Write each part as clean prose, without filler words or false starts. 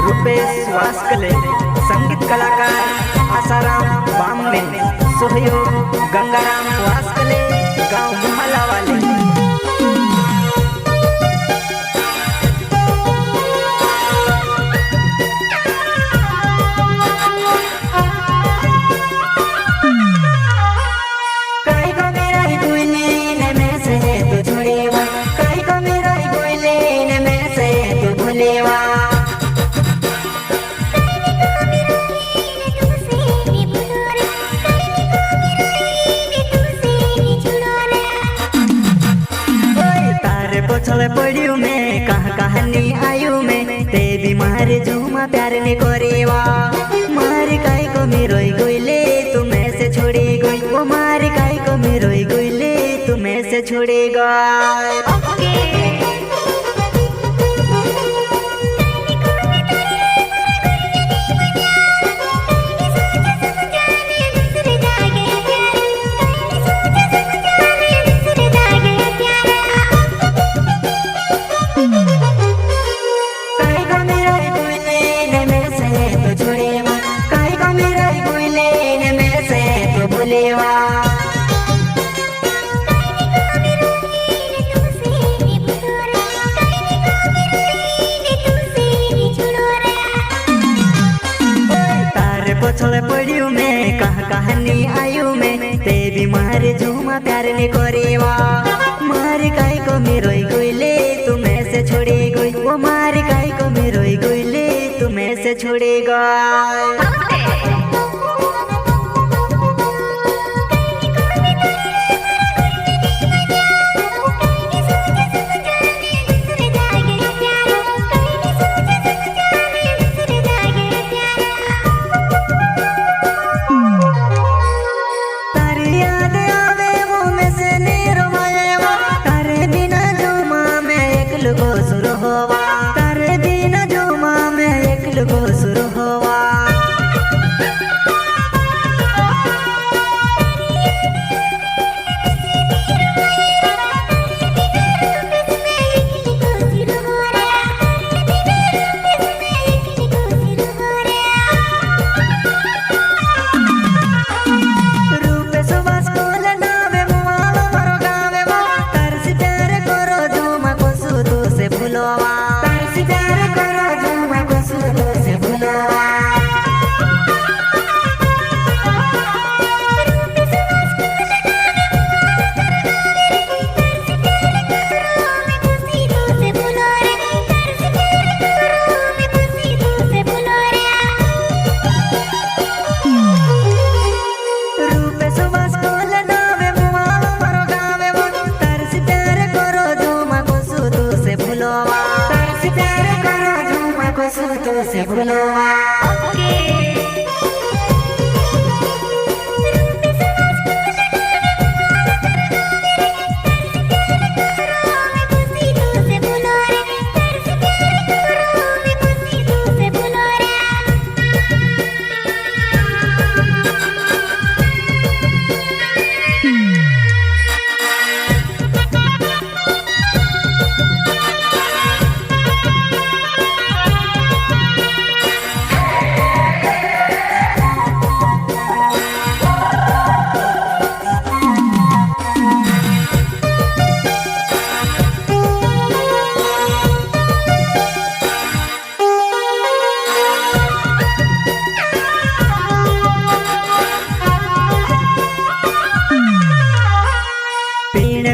रुपेश वास्कले, संगीत कलाकार आसाराम बामने, सहयोग गंगाराम वास्कले, गांव मुहल्ला वाले। चले पड़ियो में कहानी आयु में ते बीमार झूमा प्यार ने करेवा मार काई को मिरोई गोइले तुम्हें से छोड़ी गई वो मार काई को मिरोई गोइले तुम्हें से छोड़ेगा। चले पड़ियो में कहानी आयु में ते बीमार झूमा प्यार ने करेवा मार काई को मिरोई गोइले तुम्हें से छोड़ी गई वो मार काई को मिरोई गोइले तुम्हें से छोड़ेगा। से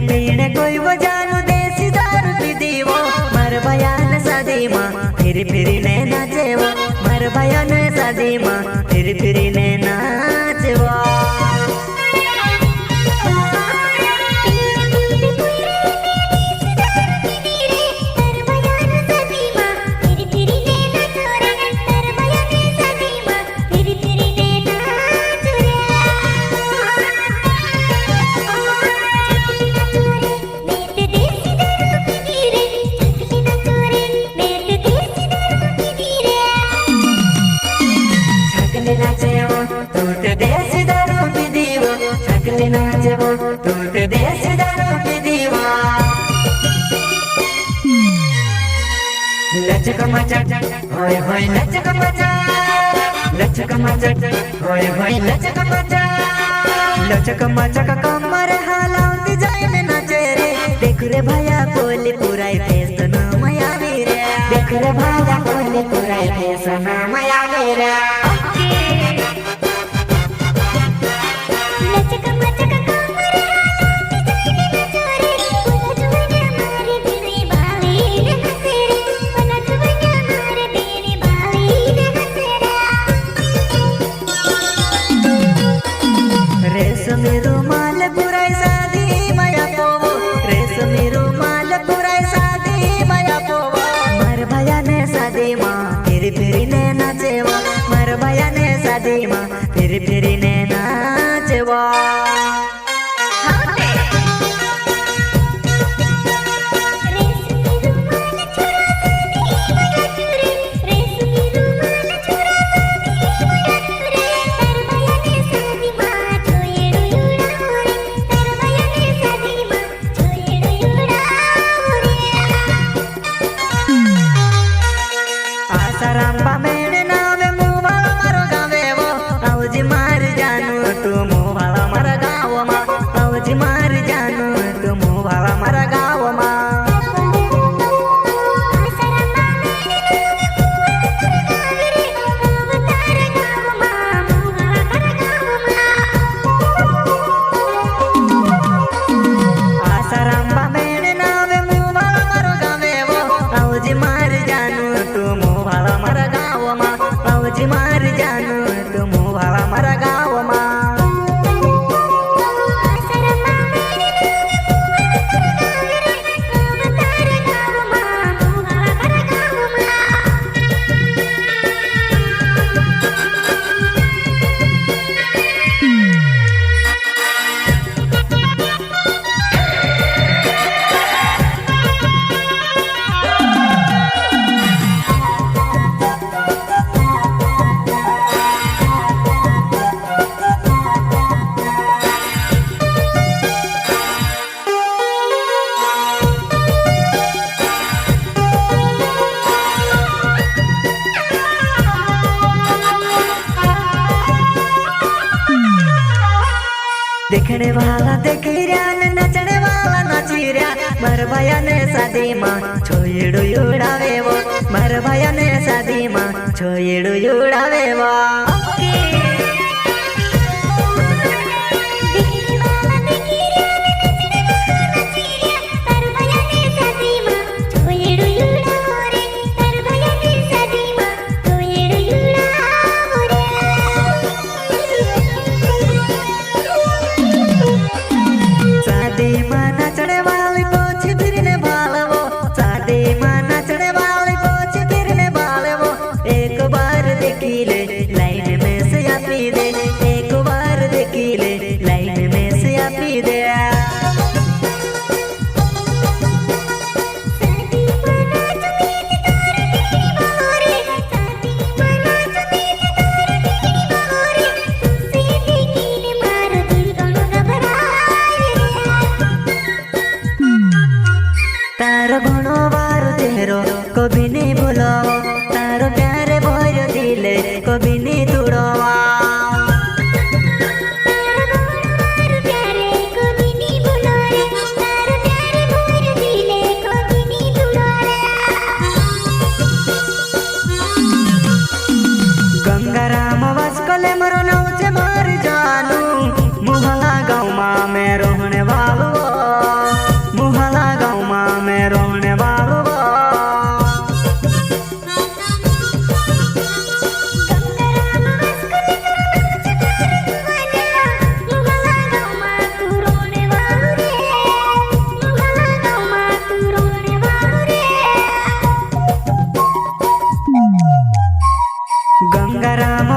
पीने कोई वो जानू देसी दारू पी दीवो मर बयान शादी माँ फिर ने नाचेवो मर बयान शादी माँ फिर ने नाचेवो। लचक मचक होय होय लचक मचक होय होय लचक मचक कमर हालावती जायने नाचे रे देख रे भैया कोली पुराई फेस न मया रे देख रे भैया कोली पुराई फेस न मया रे रेशमी रुमाल पुराई शादी माया पोवो रेशमी रुमाल पुराई शादी माया पोवो मर भैया ने शादी माँ फिर ने नाचेवा मर भैया ने शादी माँ फिर ने नाचेवा रामबा मेरे नावे मुवाला मारो गावे वो औजी मार जानू तू मुवाला मारा गाव मा औजी मार जानू तू मुवाला मारा गाव मा रामबा मेरे नावे मुवाला मारो गावे वो औजी मार जानू तू मुवाला मारा गाव मा औजी मार जानू तू मुवाला मारा गाव मा देखने वाला देख रहा नचने वाला नाची रहा मर भैया ने शादी माँ छोड़ो उड़ावे वो मर भैया ने शादी माँ छोड़ो उड़ावे वो नचने वाली पोछ फिरने वाले वो शादी माँ नचने वाली पोछ फिरने वाले वो एक बार देखी ले लाइन में से आपी दे एक बार देखी ले लाइन में से आपी दे तारो घणो बार तेरो कभी नहीं भूलो तारो प्यारे भरो दिले कभी नहीं तोड़वा गंगाराम वास्कोले मरो नौचे मार जानू मुहला गाँव माँ में रोहने वालो मुहला गाँव माँ में रोहने वालो गंगाराम